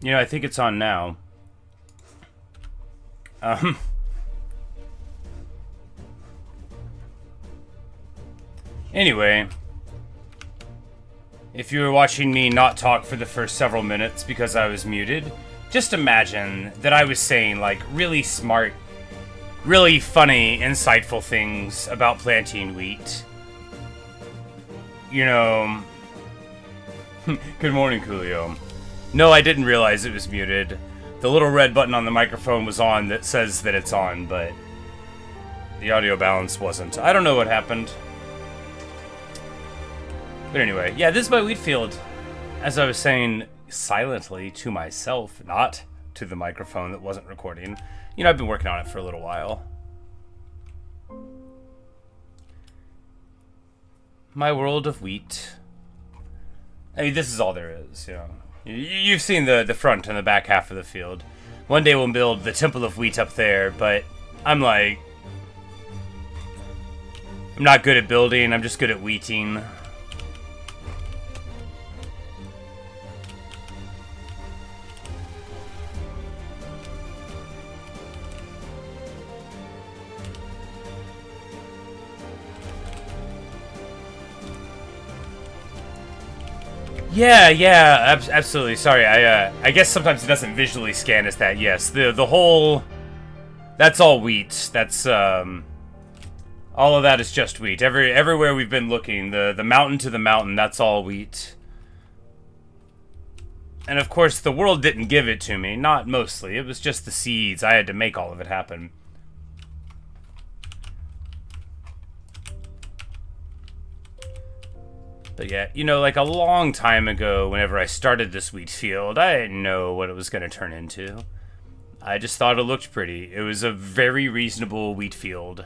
You know, I think it's on now. Um, anyway, if you were watching me not talk for the first several minutes because I was muted, just imagine that I was saying, like, really smart, really funny, insightful things about planting wheat. You know... Good morning, Coolio. No, I didn't realize it was muted. The little red button on the microphone was on that says that it's on, but the audio balance wasn't. I don't know what happened. But anyway, yeah, this is my wheat field. As I was saying silently to myself, not to the microphone that wasn't recording. You know, I've been working on it for a little while. My world of wheat. I mean, this is all there is, you know. You've seen the front and the back half of the field. One day we'll build the Temple of Wheat up there, but I'm like... I'm not good at building, I'm just good at wheating. Yeah, absolutely. Sorry, I guess sometimes it doesn't visually scan as that. Yes, the whole, that's all wheat. That's all of that is just wheat. Everywhere we've been looking, the mountain to the mountain, that's all wheat. And of course, the world didn't give it to me. Not mostly. It was just the seeds. I had to make all of it happen. But yeah, you know, like a long time ago, whenever I started this wheat field, I didn't know what it was going to turn into. I just thought it looked pretty. It was a very reasonable wheat field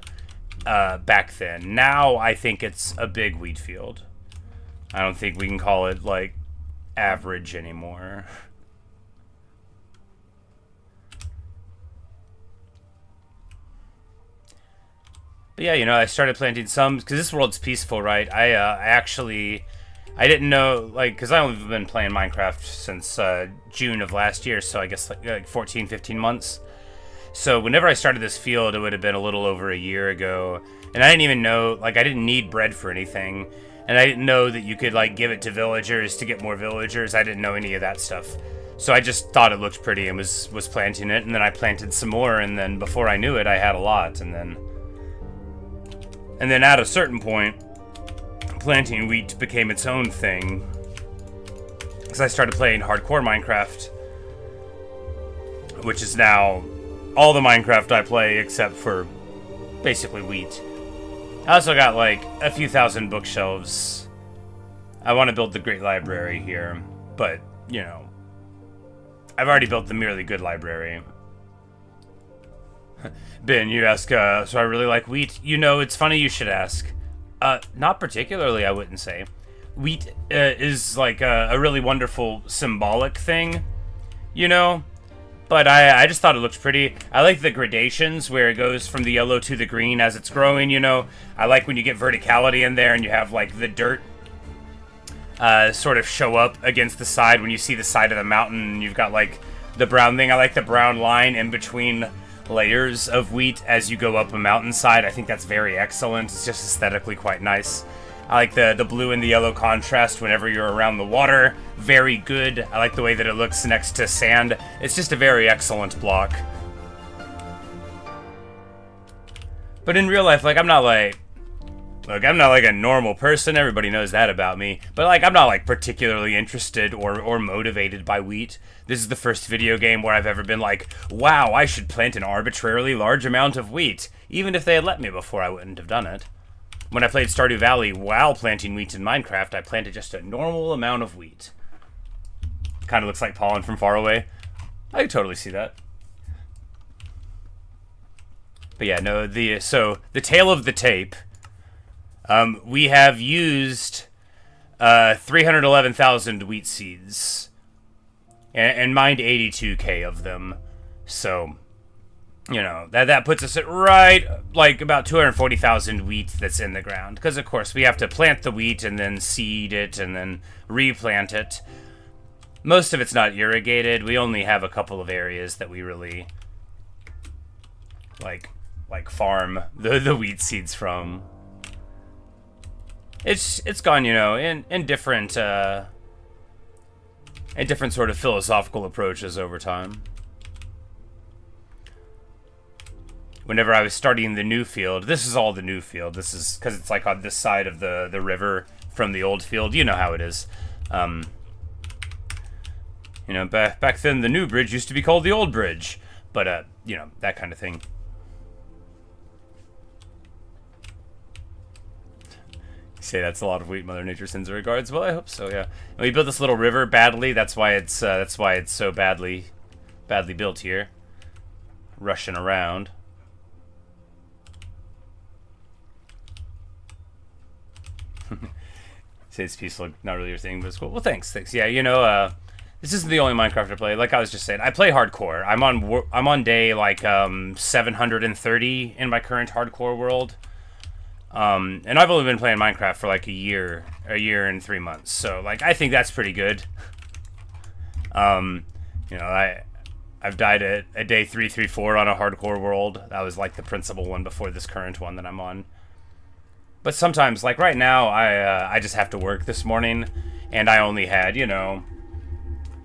back then. Now I think it's a big wheat field. I don't think we can call it, like, average anymore. But yeah, you know, I started planting some, because this world's peaceful, right? I didn't know, like, because I've been playing Minecraft since June of last year, so I guess like 14, 15 months. So whenever I started this field, it would have been a little over a year ago, and I didn't even know, like, I didn't need bread for anything, and I didn't know that you could, like, give it to villagers to get more villagers. I didn't know any of that stuff. So I just thought it looked pretty and was planting it, and then I planted some more, and then before I knew it, I had a lot, and then at a certain point, planting wheat became its own thing. Because I started playing hardcore Minecraft, which is now all the Minecraft I play except for basically wheat. I also got like a few thousand bookshelves. I want to build the Great Library here, but, you know, I've already built the Merely Good Library. Ben, you ask, so I really like wheat? You know, it's funny you should ask. Not particularly, I wouldn't say. Wheat is like a really wonderful symbolic thing, you know? But I just thought it looked pretty. I like the gradations where it goes from the yellow to the green as it's growing, you know? I like when you get verticality in there and you have, like, the dirt sort of show up against the side when you see the side of the mountain and you've got, like, the brown thing. I like the brown line in between layers of wheat as you go up a mountainside. I think that's very excellent. It's just aesthetically quite nice. I like the blue and the yellow contrast whenever you're around the water. Very good. I like the way that it looks next to sand. It's just a very excellent block. But in real life, like, I'm not like a normal person. Everybody knows that about me. But, like, I'm not, like, particularly interested or motivated by wheat. This is the first video game where I've ever been like, wow, I should plant an arbitrarily large amount of wheat. Even if they had let me before, I wouldn't have done it. When I played Stardew Valley while planting wheat in Minecraft, I planted just a normal amount of wheat. Kind of looks like pollen from far away. I could totally see that. But yeah, no, so the tale of the tape... we have used 311,000 wheat seeds and mined 82k of them. So, you know, that puts us at right, like, about 240,000 wheat that's in the ground. Because, of course, we have to plant the wheat and then seed it and then replant it. Most of it's not irrigated. We only have a couple of areas that we really like farm the wheat seeds from. It's gone, you know, in different sort of philosophical approaches over time. Whenever I was starting the new field, this is all the new field. This is because it's like on this side of the river from the old field. You know how it is. You know, back then the new bridge used to be called the old bridge, but you know, that kind of thing. You say that's a lot of wheat. Mother Nature sends her regards. Well, I hope so. Yeah. And we built this little river badly. That's why it's so badly built here. Rushing around. Say it's peaceful, not really your thing, but it's cool. Well, thanks. Yeah, you know, this isn't the only Minecraft I play. Like I was just saying, I play hardcore. I'm on day like 730 in my current hardcore world. And I've only been playing Minecraft for like a year and 3 months. So like I think that's pretty good. You know, I've died at day 334 on a hardcore world. That was like the principal one before this current one that I'm on. But sometimes, like right now, I just have to work this morning, and I only had, you know,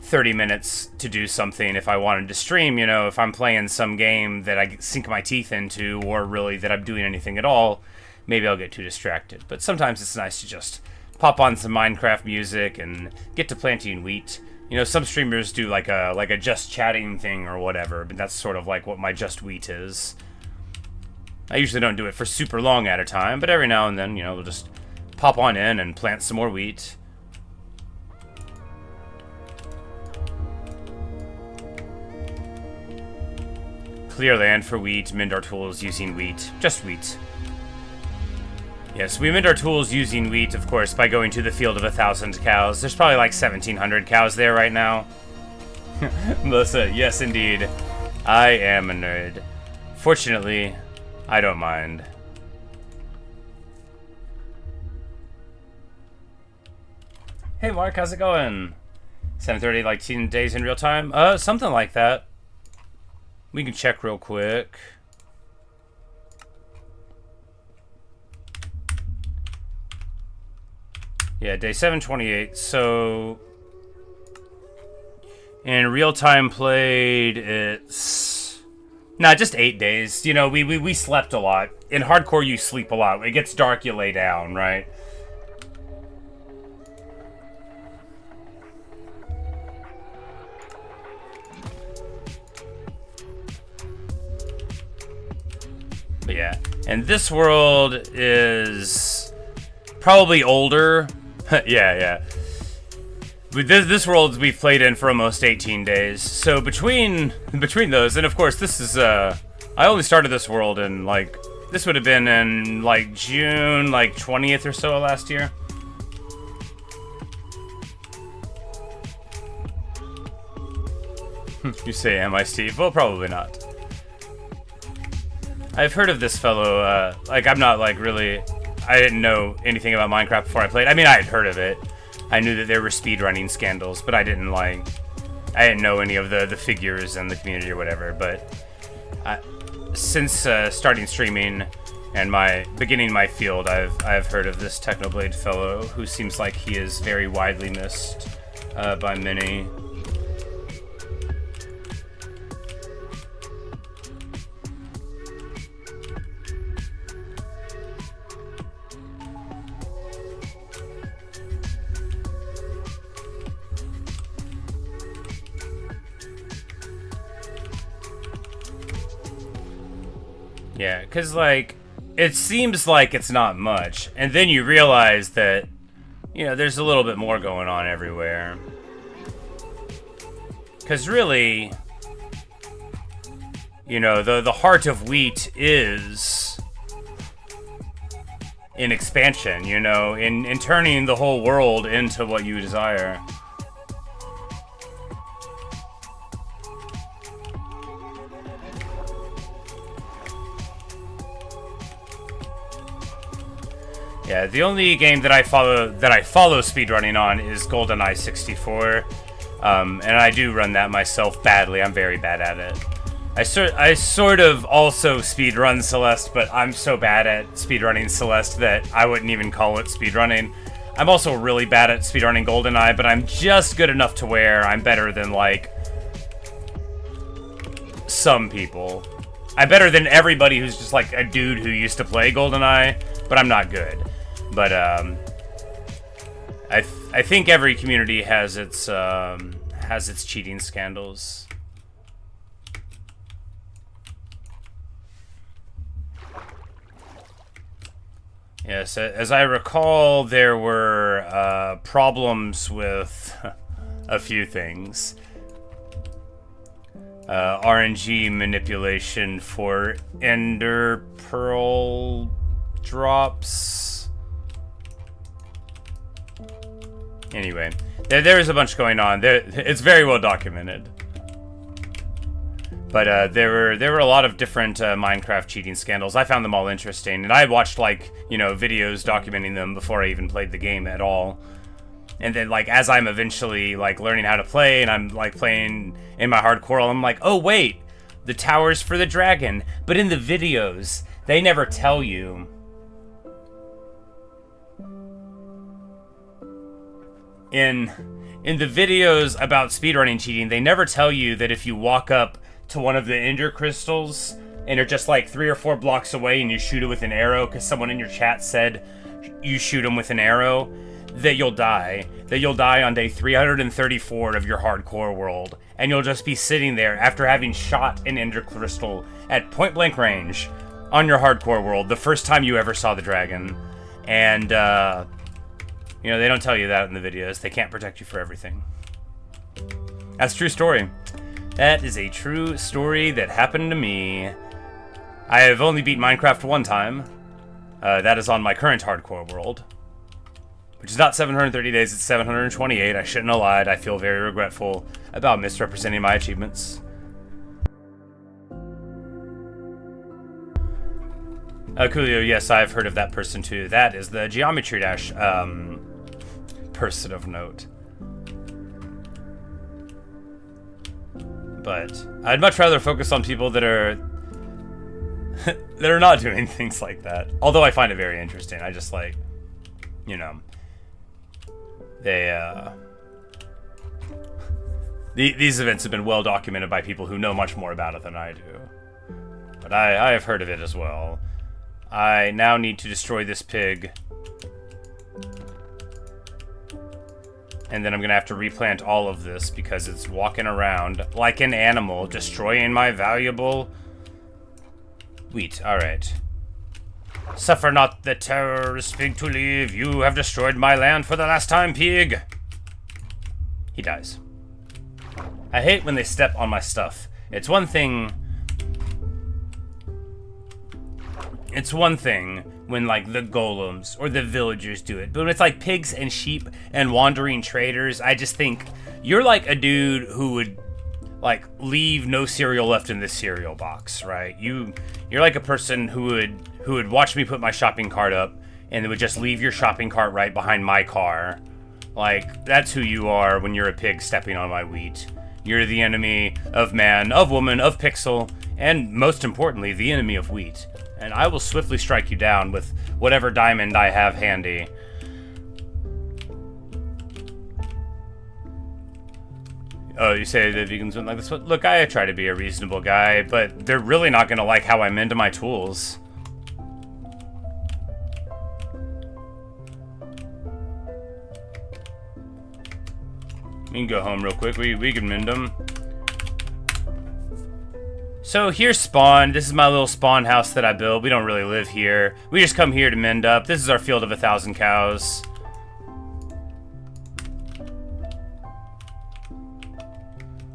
30 minutes to do something if I wanted to stream. You know, if I'm playing some game that I sink my teeth into, or really that I'm doing anything at all, maybe I'll get too distracted. But sometimes it's nice to just pop on some Minecraft music and get to planting wheat. You know, some streamers do like a just chatting thing or whatever, but that's sort of like what my just wheat is. I usually don't do it for super long at a time, but every now and then, you know, we'll just pop on in and plant some more wheat. Clear land for wheat, mend our tools using wheat. Just wheat. Yes, we mend our tools using wheat, of course, by going to the field of 1,000 cows. There's probably like 1,700 cows there right now. Melissa, yes indeed. I am a nerd. Fortunately, I don't mind. Hey Mark, how's it going? 7:30, like 10 days in real time? Something like that. We can check real quick. Yeah, day 728. So in real time played, it's just 8 days. You know, we slept a lot. In hardcore, you sleep a lot. It gets dark, you lay down, right? But yeah, and this world is probably older. yeah. This world we've played in for almost 18 days. So between those, and of course this is I only started this world in like, this would have been in like June like 20th or so last year. You say, am I Steve? Well, probably not. I've heard of this fellow, like I'm not like really, I didn't know anything about Minecraft before I played. I mean, I had heard of it. I knew that there were speedrunning scandals, but I didn't know any of the figures in the community or whatever. But since starting streaming and beginning my field, I've heard of this Technoblade fellow who seems like he is very widely missed by many. Yeah, because, like, it seems like it's not much, and then you realize that, you know, there's a little bit more going on everywhere. Because really, you know, the heart of wheat is in expansion, you know, in turning the whole world into what you desire. Yeah, the only game that I follow speedrunning on is GoldenEye 64. And I do run that myself badly. I'm very bad at it. I sort of also speedrun Celeste, but I'm so bad at speedrunning Celeste that I wouldn't even call it speedrunning. I'm also really bad at speedrunning GoldenEye, but I'm just good enough to where I'm better than, like, some people. I'm better than everybody who's just, like, a dude who used to play GoldenEye, but I'm not good. But, I think every community has its cheating scandals. Yes, as I recall, there were problems with a few things. RNG manipulation for Ender Pearl drops. Anyway, there is a bunch going on. It's very well documented. But there were a lot of different Minecraft cheating scandals. I found them all interesting, and I watched, like, you know, videos documenting them before I even played the game at all. And then, like, as I'm eventually, like, learning how to play, and I'm, like, playing in my hardcore, I'm like, oh, wait, the tower's for the dragon. But in the videos, they never tell you. In the videos about speedrunning cheating, they never tell you that if you walk up to one of the Ender crystals and you're just like 3 or 4 blocks away and you shoot it with an arrow because someone in your chat said you shoot them with an arrow, that you'll die. That you'll die on day 334 of your hardcore world, and you'll just be sitting there after having shot an Ender crystal at point blank range on your hardcore world the first time you ever saw the dragon. And you know, they don't tell you that in the videos. They can't protect you for everything. That's a true story. That is a true story that happened to me. I have only beat Minecraft one time. That is on my current hardcore world. Which is not 730 days, it's 728. I shouldn't have lied. I feel very regretful about misrepresenting my achievements. Coolio, yes, I've heard of that person too. That is the Geometry Dash person of note. But I'd much rather focus on people that are that are not doing things like that. Although I find it very interesting. I just, like, you know, these events have been well documented by people who know much more about it than I do. But I have heard of it as well. I now need to destroy this pig. And then I'm gonna have to replant all of this because it's walking around like an animal, destroying my valuable wheat. Alright. Suffer not the terrorist pig to leave. You have destroyed my land for the last time, pig. He dies. I hate when they step on my stuff. It's one thing when, like, the golems or the villagers do it. But when it's like pigs and sheep and wandering traders, I just think you're like a dude who would, like, leave no cereal left in the cereal box, right? You're like a person who would watch me put my shopping cart up and would just leave your shopping cart right behind my car. Like, that's who you are when you're a pig stepping on my wheat. You're the enemy of man, of woman, of pixel, and most importantly, the enemy of wheat. And I will swiftly strike you down with whatever diamond I have handy. Oh, you say the vegans wouldn't like this? Look, I try to be a reasonable guy, but they're really not going to like how I'm into my tools. We can go home real quick. We can mend them. So here's spawn. This is my little spawn house that I built. We don't really live here. We just come here to mend up. This is our field of 1,000 cows.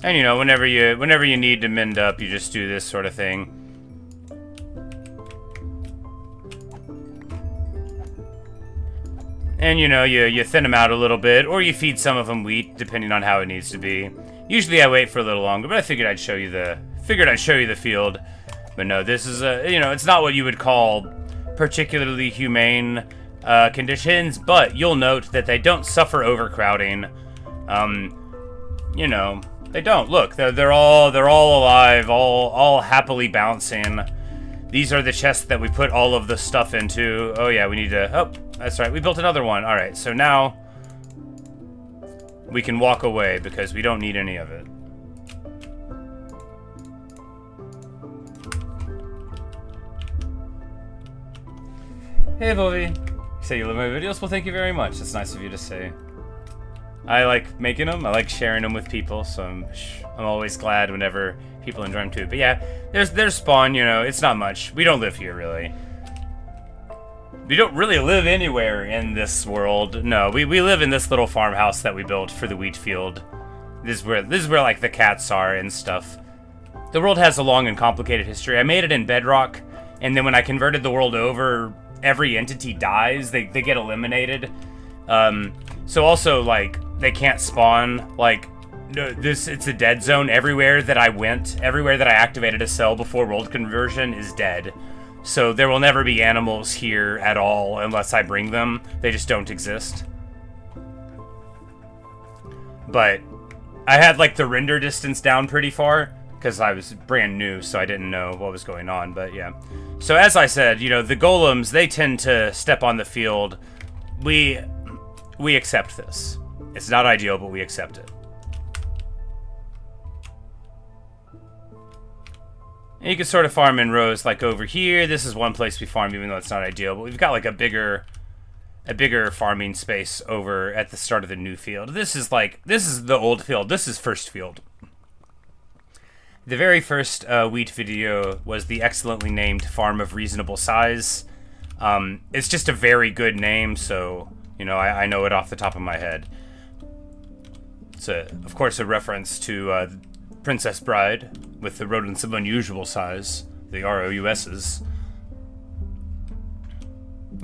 And you know, whenever you need to mend up, you just do this sort of thing. And you know, you thin them out a little bit, or you feed some of them wheat, depending on how it needs to be. Usually I wait for a little longer, but I figured I'd show you the field. But no, this is you know, it's not what you would call particularly humane conditions, but you'll note that they don't suffer overcrowding. you know, they don't. Look, they're all alive, all happily bouncing. These are the chests that we put all of the stuff into. Oh yeah, we need to. Oh, that's right. We built another one. All right, so now we can walk away because we don't need any of it. Hey, Vovi. You say you love my videos? Well, thank you very much. It's nice of you to say. I like making them. I like sharing them with people, so I'm always glad whenever people enjoy them too. But yeah, there's spawn, you know, it's not much. We don't live here, really. We don't really live anywhere in this world. No, we live in this little farmhouse that we built for the wheat field. This is where like the cats are and stuff. The world has a long and complicated history. I made it in Bedrock, and then when I converted the world over, every entity dies. They get eliminated. So also, like, they can't spawn. Like, it's a dead zone. Everywhere that I went, everywhere that I activated a cell before world conversion is dead. So there will never be animals here at all unless I bring them. They just don't exist. But I had, like, the render distance down pretty far because I was brand new, so I didn't know what was going on, but yeah. So as I said, you know, the golems, they tend to step on the field. We accept this. It's not ideal, but we accept it. And you can sort of farm in rows, like over here. This is one place we farm, even though it's not ideal, but we've got like a bigger farming space over at the start of the new field. This is the old field. This is first field. The very first wheat video was the excellently named Farm of Reasonable Size. It's just a very good name, so, you know, I know it off the top of my head. It's, of course, a reference to Princess Bride with the rodents of unusual size, the ROUSs.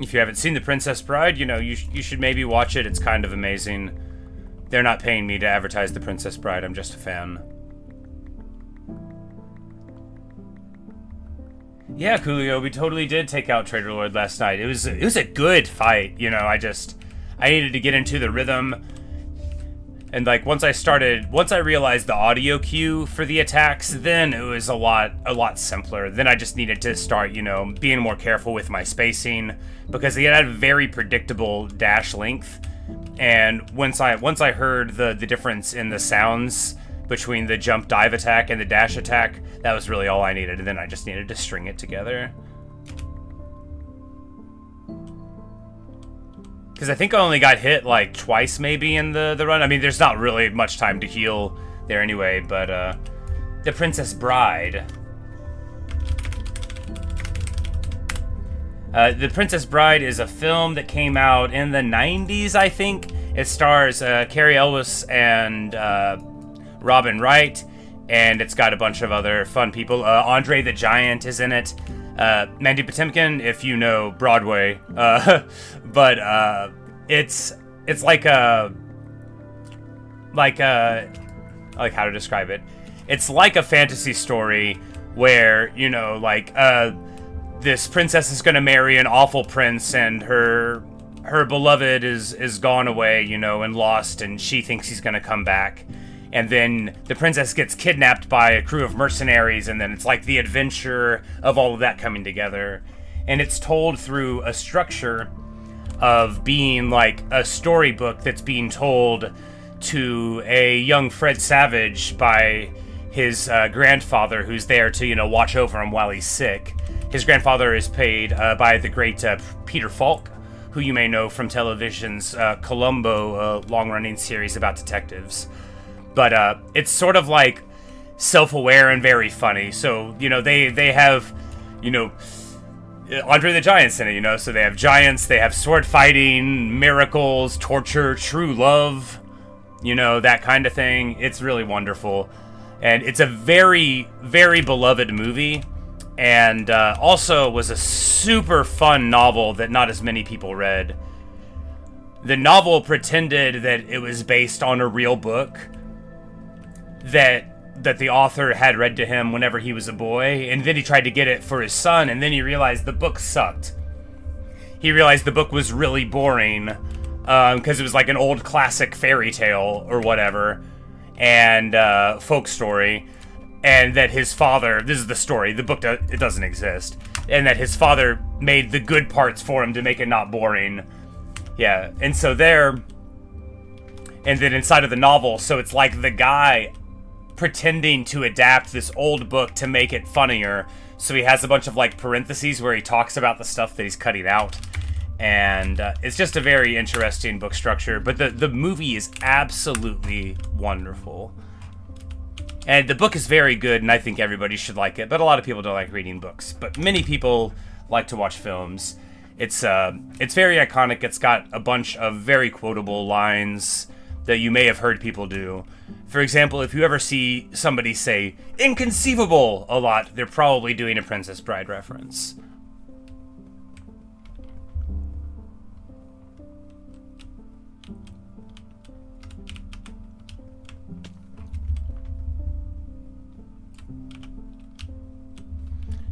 If you haven't seen The Princess Bride, you know, you should maybe watch it. It's kind of amazing. They're not paying me to advertise The Princess Bride. I'm just a fan. Yeah, Coolio, we totally did take out Trader Lord last night. It was a good fight, you know. I needed to get into the rhythm. And like once I realized the audio cue for the attacks, then it was a lot simpler. Then I just needed to start, you know, being more careful with my spacing because he had a very predictable dash length. And once I heard the difference in the sounds between the jump dive attack and the dash attack, that was really all I needed, and then I just needed to string it together. Because I think I only got hit like twice maybe in the run. I mean, there's not really much time to heal there anyway, but The Princess Bride. The Princess Bride is a film that came out in the 90s, I think. It stars Carrie Elwes and Robin Wright, and it's got a bunch of other fun people. Andre the Giant is in it. Mandy Patinkin, if you know Broadway, but it's like how to describe it. It's like a fantasy story where, you know, like this princess is gonna marry an awful prince, and her beloved is gone away, you know, and lost, and she thinks he's gonna come back. And then the princess gets kidnapped by a crew of mercenaries, and then it's like the adventure of all of that coming together. And it's told through a structure of being like a storybook that's being told to a young Fred Savage by his grandfather, who's there to, you know, watch over him while he's sick. His grandfather is played by the great Peter Falk, who you may know from television's Columbo long-running series about detectives. But it's sort of like self-aware and very funny. So, you know, they have, you know, Andre the Giant's in it, you know, so they have giants, they have sword fighting, miracles, torture, true love, you know, that kind of thing. It's really wonderful. And it's a very, very beloved movie. And also was a super fun novel that not as many people read. The novel pretended that it was based on a real book that the author had read to him whenever he was a boy, and then he tried to get it for his son, and then he realized the book sucked. He realized the book was really boring, because it was like an old classic fairy tale or whatever, and folk story, and that his father, this is the story, the book, it doesn't exist, and that his father made the good parts for him to make it not boring. Yeah, and so there, and then inside of the novel, so it's like the guy pretending to adapt this old book to make it funnier. So he has a bunch of like parentheses where he talks about the stuff that he's cutting out. And it's just a very interesting book structure. But the movie is absolutely wonderful. And the book is very good, and I think everybody should like it. But a lot of people don't like reading books. But many people like to watch films. It's very iconic. It's got a bunch of very quotable lines that you may have heard people do. For example, if you ever see somebody say "inconceivable" a lot, they're probably doing a Princess Bride reference.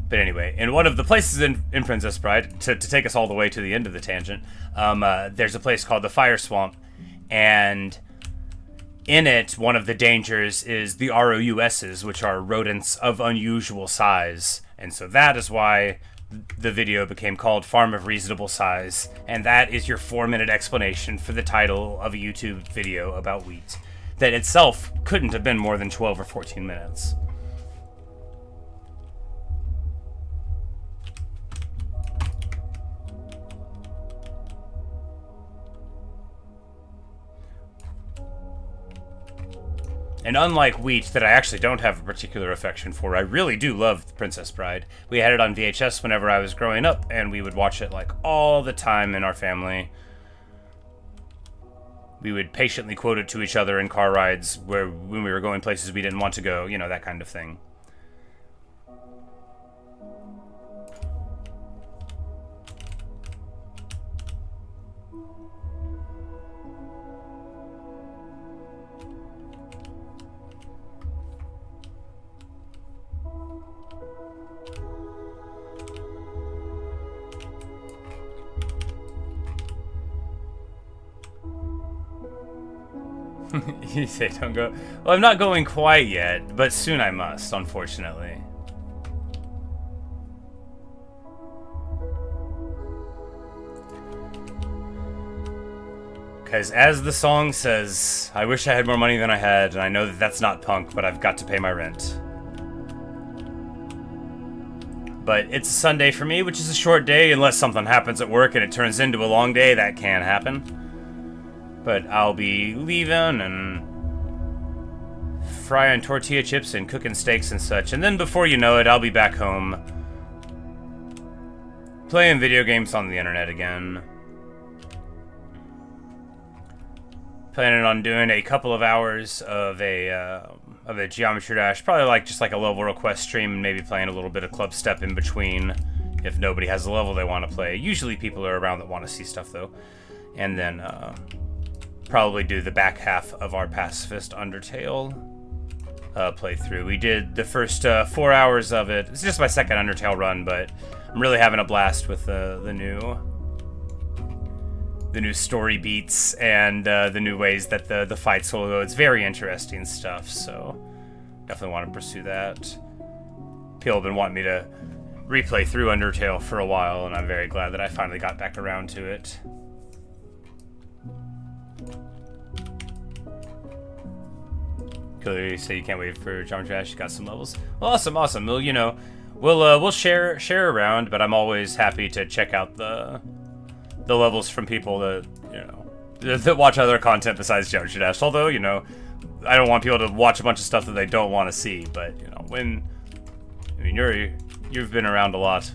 But anyway, in one of the places in Princess Bride, to take us all the way to the end of the tangent, there's a place called the Fire Swamp, and in it, one of the dangers is the ROUSs, which are rodents of unusual size. And so that is why the video became called Farm of Reasonable Size. And that is your 4-minute explanation for the title of a YouTube video about wheat. That itself couldn't have been more than 12 or 14 minutes. And unlike Wheat, that I actually don't have a particular affection for, I really do love The Princess Bride. We had it on VHS whenever I was growing up, and we would watch it like all the time in our family. We would patiently quote it to each other in car rides when we were going places we didn't want to go, you know, that kind of thing. You say don't go. Well, I'm not going quite yet, but soon I must, unfortunately. Because as the song says, I wish I had more money than I had, and I know that that's not punk, but I've got to pay my rent. But it's a Sunday for me, which is a short day, unless something happens at work and it turns into a long day. That can happen. But I'll be leaving and frying tortilla chips and cooking steaks and such. And then before you know it, I'll be back home playing video games on the internet again. Planning on doing a couple of hours of a Geometry Dash, probably like just like a level request stream, and maybe playing a little bit of Club Step in between if nobody has a level they want to play. Usually people are around that want to see stuff though. And then probably do the back half of our Pacifist Undertale playthrough. We did the first 4 hours of it. It's just my second Undertale run, but I'm really having a blast with the new story beats and the new ways that the fights will go. It's very interesting stuff, so definitely want to pursue that. People have been wanting me to replay through Undertale for a while, and I'm very glad that I finally got back around to it. You say you can't wait for Geometry Dash. You got some levels. Well, awesome. Well, you know, we'll share around, but I'm always happy to check out the levels from people that, you know, that watch other content besides Geometry Dash. Although, you know, I don't want people to watch a bunch of stuff that they don't want to see. But you know, you've been around a lot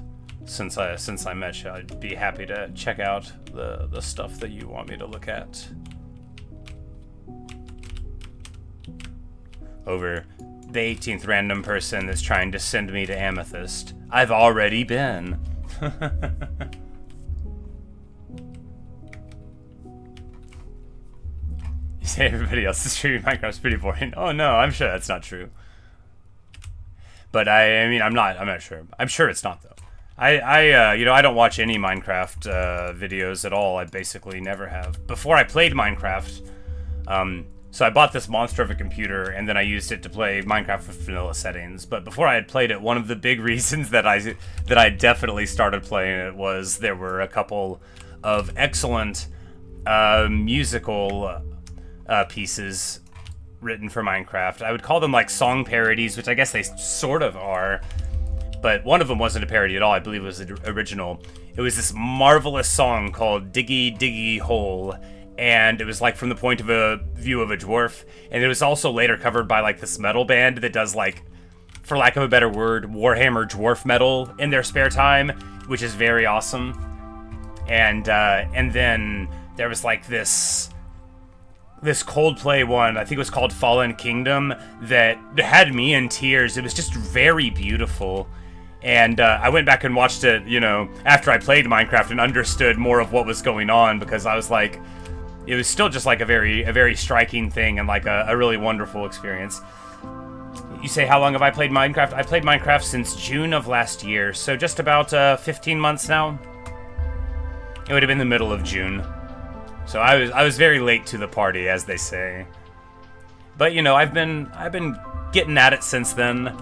since I met you. I'd be happy to check out the stuff that you want me to look at. Over the 18th random person that's trying to send me to Amethyst. I've already been. You say everybody else is streaming Minecraft's pretty boring. Oh no, I'm sure that's not true. But I mean, I'm not sure. I'm sure it's not though. You know, I don't watch any Minecraft videos at all. I basically never have. Before I played Minecraft, So I bought this monster of a computer, and then I used it to play Minecraft with vanilla settings. But before I had played it, one of the big reasons that I definitely started playing it was there were a couple of excellent musical pieces written for Minecraft. I would call them like song parodies, which I guess they sort of are. But one of them wasn't a parody at all. I believe it was the original. It was this marvelous song called Diggy Diggy Hole. And it was like from the point of view of a dwarf. And it was also later covered by like this metal band that does like, for lack of a better word, Warhammer dwarf metal in their spare time, which is very awesome. And then there was like this Coldplay one, I think it was called Fallen Kingdom, that had me in tears. It was just very beautiful. And I went back and watched it, you know, after I played Minecraft and understood more of what was going on, because I was like, it was still just like a very striking thing and like a really wonderful experience. You say, how long have I played Minecraft? I played Minecraft since June of last year, so just about 15 months now. It would have been the middle of June. So I was very late to the party, as they say. But you know, I've been getting at it since then.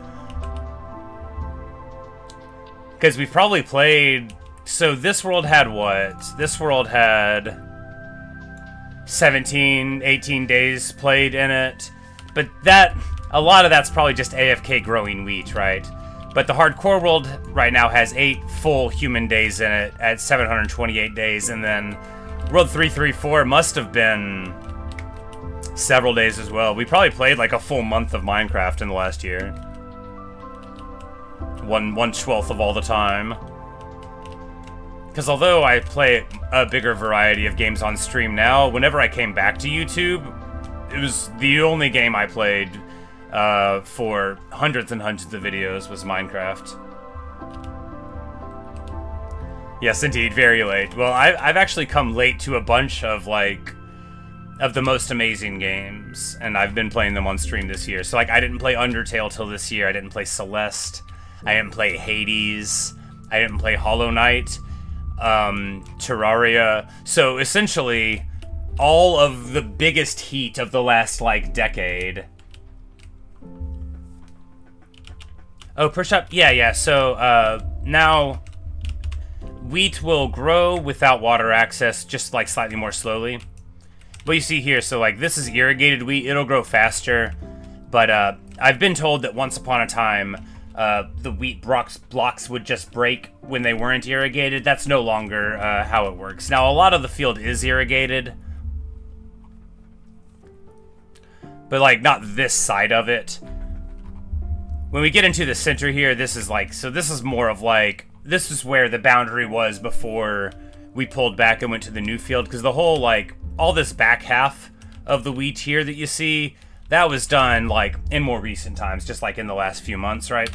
Because we've probably played... So this world had what? This world had 17, 18 days played in it. But a lot of that's probably just AFK growing wheat, right? But the hardcore world right now has 8 full human days in it at 728 days. And then World 334 must have been several days as well. We probably played like a full month of Minecraft in the last year. 1/12 of all the time. Because although I play a bigger variety of games on stream now, whenever I came back to YouTube, it was the only game I played for hundreds and hundreds of videos was Minecraft. Yes, indeed, very late. Well, I've actually come late to a bunch of the most amazing games, and I've been playing them on stream this year. So like, I didn't play Undertale till this year. I didn't play Celeste. I didn't play Hades. I didn't play Hollow Knight. Terraria. So essentially, all of the biggest heat of the last like decade. Oh, push up. Yeah. So now wheat will grow without water access, just like slightly more slowly. What you see here, so like this is irrigated wheat. It'll grow faster, but I've been told that once upon a time, the wheat blocks would just break when they weren't irrigated. That's no longer how it works. Now, a lot of the field is irrigated, but like not this side of it. When we get into the center here, this is like, so this is more of like, this is where the boundary was before we pulled back and went to the new field, because the whole like, all this back half of the wheat here that you see, that was done like in more recent times, just like in the last few months, right?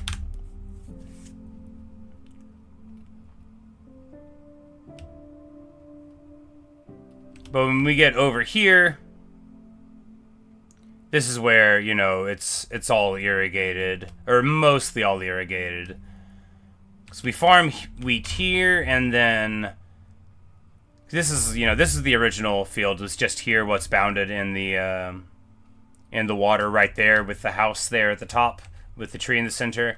But when we get over here, this is where, you know, it's all irrigated, or mostly all irrigated. So we farm wheat here, and then this is, you know, this is the original field. It's just here what's bounded in the water right there with the house there at the top with the tree in the center.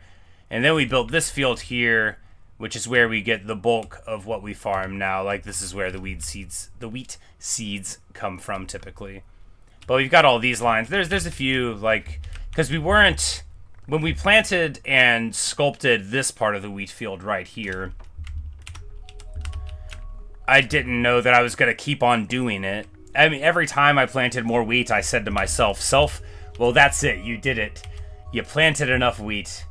And then we built this field here, which is where we get the bulk of what we farm now. Like this is where the wheat seeds come from typically. But we've got all these lines. There's a few, like, because we weren't, when we planted and sculpted this part of the wheat field right here, I didn't know that I was going to keep on doing it. I mean, every time I planted more wheat, I said to myself, well, that's it. You did it. You planted enough wheat.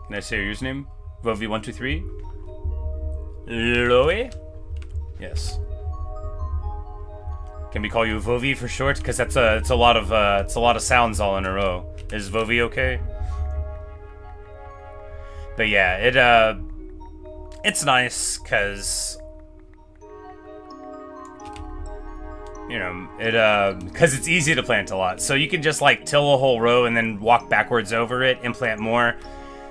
Can I say your username? Vovi123? Loe? Yes. Can we call you Vovi for short? Because it's a lot of sounds all in a row. Is Vovi okay? But yeah, it's nice because, you know, because it's easy to plant a lot. So you can just like till a whole row and then walk backwards over it and plant more.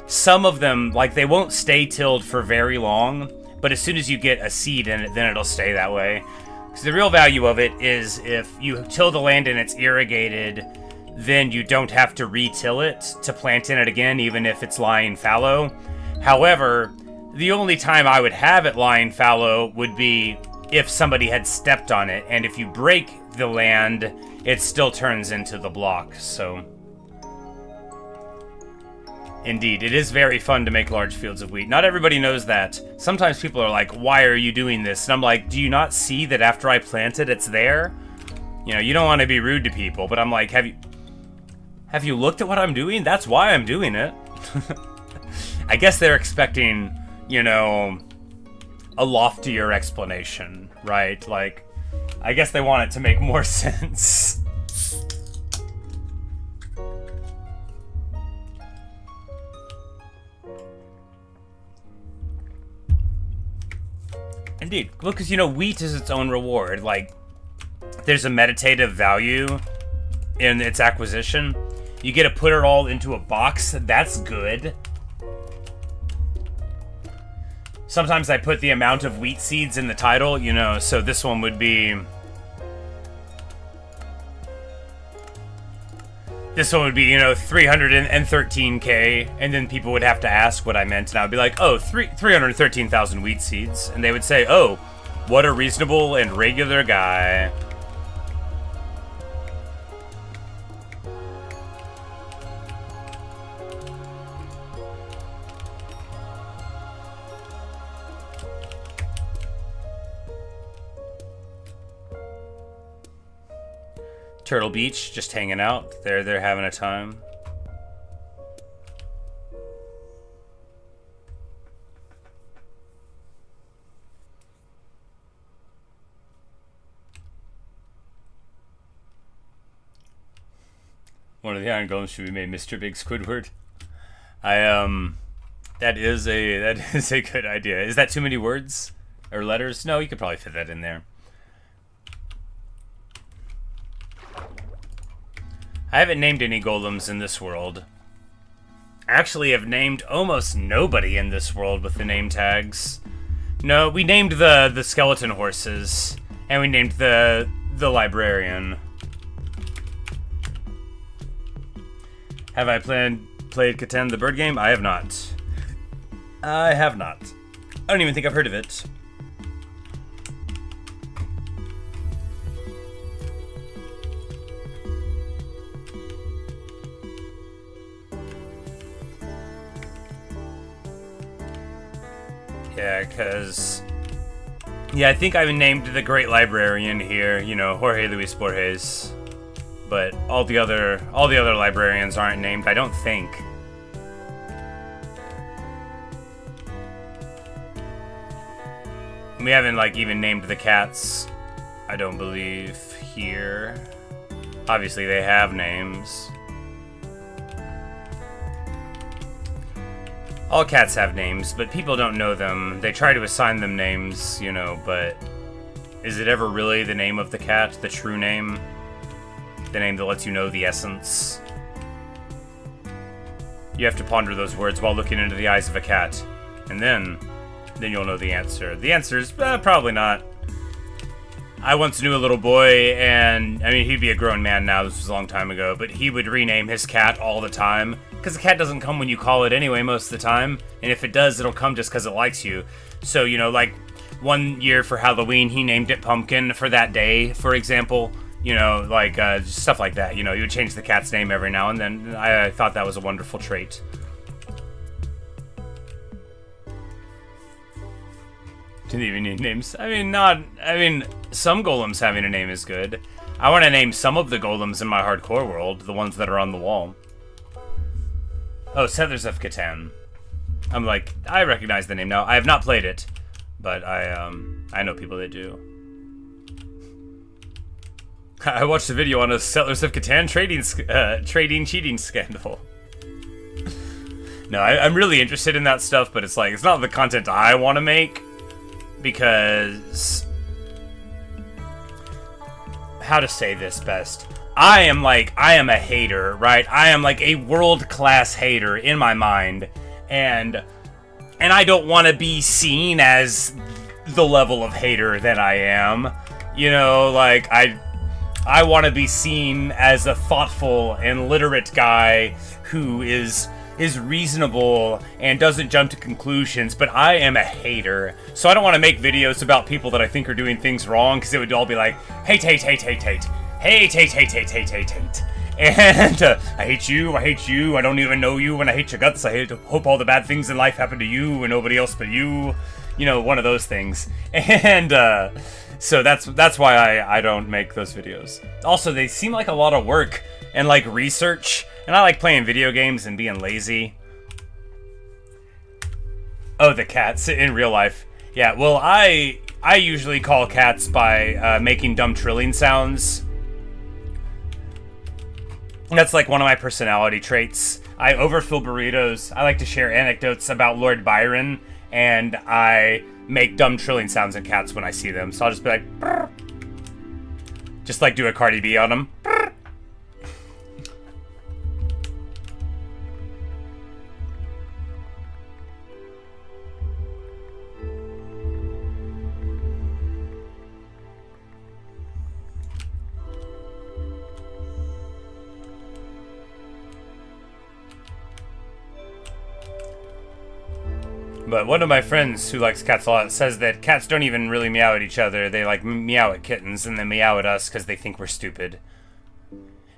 Some of them, like, they won't stay tilled for very long, but as soon as you get a seed in it, then it'll stay that way. So the real value of it is if you till the land and it's irrigated, then you don't have to re-till it to plant in it again, even if it's lying fallow. However, the only time I would have it lying fallow would be if somebody had stepped on it, and if you break the land, it still turns into the block, so... Indeed, it is very fun to make large fields of wheat. Not everybody knows that. Sometimes people are like, why are you doing this? And I'm like, do you not see that after I plant it, it's there? You know, you don't want to be rude to people, but I'm like, have you looked at what I'm doing? That's why I'm doing it. I guess they're expecting, you know, a loftier explanation, right? Like, I guess they want it to make more sense. Indeed. Well, because, you know, wheat is its own reward. Like, there's a meditative value in its acquisition. You get to put it all into a box. That's good. Sometimes I put the amount of wheat seeds in the title, you know, so this one would be... This one would be, you know, 313k, and then people would have to ask what I meant, and I would be like, oh, 313,000 wheat seeds. And they would say, oh, what a reasonable and regular guy. Turtle Beach, just hanging out. They're having a time. One of the Iron Golems should be made Mr. Big Squidward. That is a good idea. Is that too many words or letters? No, you could probably fit that in there. I haven't named any golems in this world. I actually have named almost nobody in this world with the name tags. No, we named the skeleton horses, and we named the librarian. Have I played Catan the bird game? I have not. I have not. I don't even think I've heard of it. Yeah, because... Yeah, I think I named the Great Librarian here, you know, Jorge Luis Borges. But all the other librarians aren't named, I don't think. We haven't, like, even named the cats, I don't believe, here. Obviously, they have names. All cats have names, but people don't know them. They try to assign them names, you know, but is it ever really the name of the cat, the true name? The name that lets you know the essence? You have to ponder those words while looking into the eyes of a cat, and then you'll know the answer. The answer is probably not. I once knew a little boy, and, I mean, he'd be a grown man now, this was a long time ago, but he would rename his cat all the time. Because the cat doesn't come when you call it anyway most of the time, and if it does, it'll come just because it likes you. So, you know, like, one year for Halloween, he named it Pumpkin for that day, for example. You know, like, stuff like that. You know, you would change the cat's name every now and then. I thought that was a wonderful trait. Didn't even need names. I mean, some golems having a name is good. I want to name some of the golems in my hardcore world, the ones that are on the wall. Oh, Settlers of Catan. I'm like, I recognize the name now. I have not played it, but I know people that do. I watched a video on a Settlers of Catan trading cheating scandal. No, I'm really interested in that stuff, but it's like, it's not the content I want to make, because... How to say this best? I am a hater, right? I am like a world-class hater in my mind, and And I don't want to be seen as the level of hater that I am. You know, like, I want to be seen as a thoughtful and literate guy who is reasonable and doesn't jump to conclusions, but I am a hater. So I don't want to make videos about people that I think are doing things wrong, because it would all be like, hate, hate, hate, hate, hate, hate, hate, hate, hate, hate, hate, hate. And I hate you, I don't even know you, and I hate your guts, hope all the bad things in life happen to you and nobody else but you. You know, one of those things. And so that's why I don't make those videos. Also, they seem like a lot of work and like research, and I like playing video games and being lazy. Oh, the cats in real life. Yeah, well, I usually call cats by making dumb trilling sounds. That's like one of my personality traits. I overfill burritos. I like to share anecdotes about Lord Byron, and I make dumb trilling sounds in cats when I see them. So I'll just be like, brr. Just like do a Cardi B on them. Brr. But one of my friends who likes cats a lot says that cats don't even really meow at each other. They like meow at kittens and then meow at us because they think we're stupid.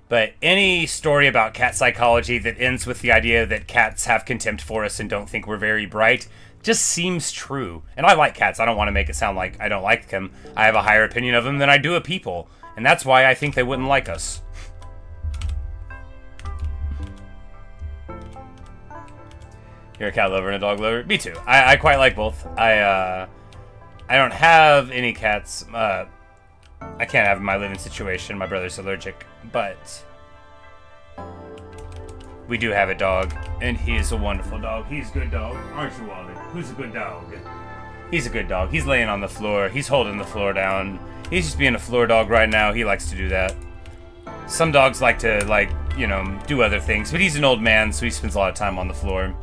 But any story about cat psychology that ends with the idea that cats have contempt for us and don't think we're very bright just seems true. And I like cats. I don't want to make it sound like I don't like them. I have a higher opinion of them than I do of people. And that's why I think they wouldn't like us. You're a cat lover and a dog lover? Me too. I quite like both. I don't have any cats. I can't have in my living situation. My brother's allergic. But we do have a dog, and he is a wonderful dog. He's a good dog. Aren't you, Wally? Who's a good dog? He's a good dog. He's laying on the floor. He's holding the floor down. He's just being a floor dog right now. He likes to do that. Some dogs like to, like, you know, do other things. But he's an old man, so he spends a lot of time on the floor.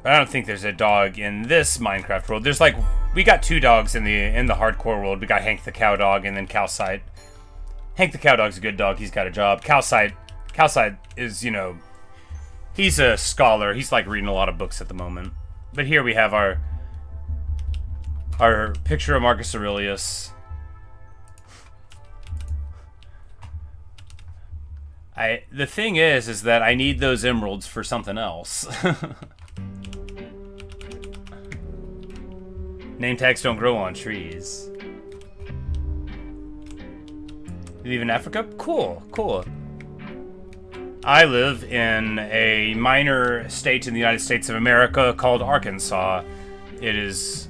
I don't think there's a dog in this Minecraft world. There's like, we got two dogs in the hardcore world. We got Hank the cow dog and then Calcite. Hank the cow dog's a good dog. He's got a job. Calcite is, you know, he's a scholar. He's like reading a lot of books at the moment. But here we have our picture of Marcus Aurelius. The thing is that I need those emeralds for something else. Name tags don't grow on trees. You live in Africa? Cool, cool. I live in a minor state in the United States of America called Arkansas. It is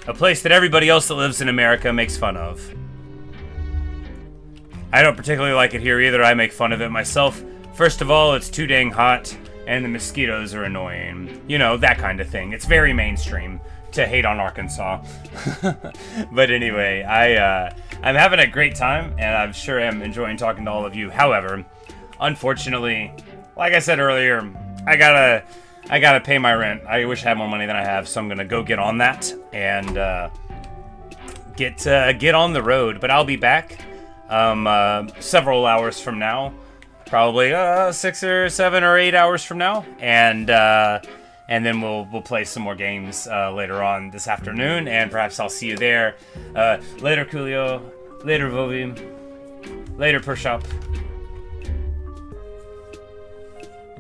a place that everybody else that lives in America makes fun of. I don't particularly like it here either. I make fun of it myself. First of all, it's too dang hot, and the mosquitoes are annoying. You know, that kind of thing. It's very mainstream to hate on Arkansas. But anyway, I'm having a great time, and I'm sure I'm enjoying talking to all of you. However, unfortunately, like I said earlier, I gotta pay my rent. I wish I had more money than I have, so I'm gonna go get on that and get on the road. But I'll be back several hours from now, probably 6 or 7 or 8 hours from now, and then we'll play some more games later on this afternoon, and perhaps I'll see you there. Later, Coolio. Later, Vovi. Later, Pershop.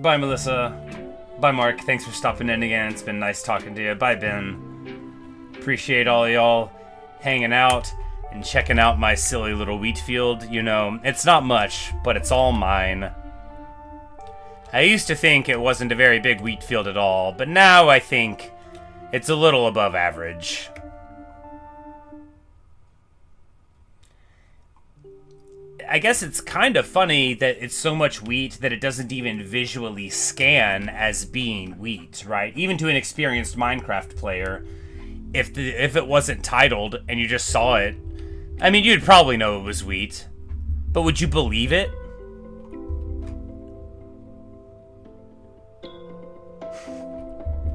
Bye, Melissa. Bye, Mark. Thanks for stopping in again. It's been nice talking to you. Bye, Ben. Appreciate all y'all hanging out and checking out my silly little wheat field. You know, it's not much, but it's all mine. I used to think it wasn't a very big wheat field at all, but now I think it's a little above average. I guess it's kind of funny that it's so much wheat that it doesn't even visually scan as being wheat, right? Even to an experienced Minecraft player, if it wasn't titled and you just saw it, I mean, you'd probably know it was wheat. But would you believe it?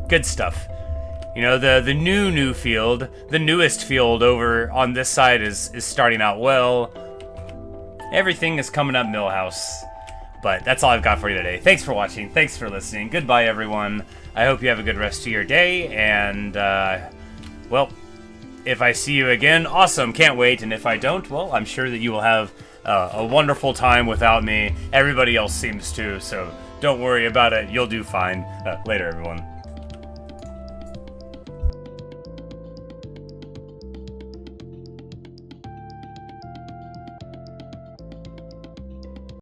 Good stuff. You know, the new field, the newest field over on this side is starting out well. Everything is coming up Millhouse. But that's all I've got for you today. Thanks for watching. Thanks for listening. Goodbye, everyone. I hope you have a good rest of your day. And, well, if I see you again, awesome. Can't wait. And if I don't, well, I'm sure that you will have a wonderful time without me. Everybody else seems to, so don't worry about it. You'll do fine. Later, everyone.